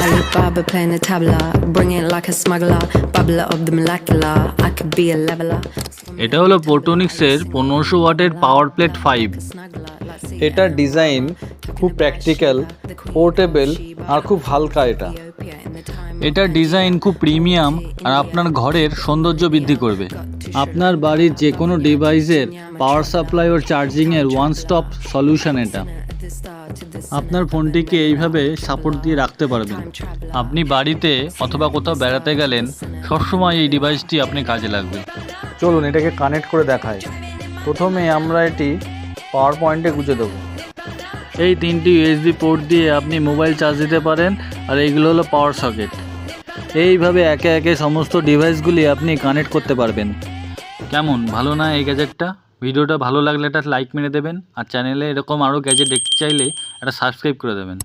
Alibaba playing the tabla, bring it like a smuggler, bubbler of the molecular. I could be a leveler. এটা হলো ফোটোনিক্সের 1500 ওয়াটের পাওয়ার plate 5। এটার design খুব practical, portable আর খুব হালকা। এটার ডিজাইন খুব প্রিমিয়াম আর আপনার ঘরের সৌন্দর্য বৃদ্ধি করবে। আপনার বাড়ির যে কোনো ডিভাইসের পাওয়ার সাপ্লাই ও চার্জিংয়ের ওয়ান স্টপ সলিউশন এটা। আপনার ফোনটিকে এইভাবে সাপোর্ট দিয়ে রাখতে পারবেন। আপনি বাড়িতে অথবা কোথাও বেড়াতে গেলেন, সবসময় এই ডিভাইসটি আপনি কাজে লাগবে। চলুন এটাকে কানেক্ট করে দেখাই। প্রথমে আমরা এটি পাওয়ার পয়েন্টে গুঁজে দেবো। এই 3টি ইউএসবি পোর্ট দিয়ে আপনি মোবাইল চার্জ দিতে পারেন, আর এইগুলো হলো পাওয়ার সকেট। এইভাবে একে একে সমস্ত ডিভাইসগুলি আপনি কানেক্ট করতে পারবেন। কেমন, ভালো না এই গ্যাজেটটা? ভিডিওটা ভালো লাগলে একটা লাইক মেরে দেবেন, আর চ্যানেলে এরকম আরও গ্যাজেট দেখতে চাইলে একটা সাবস্ক্রাইব করে দেবেন।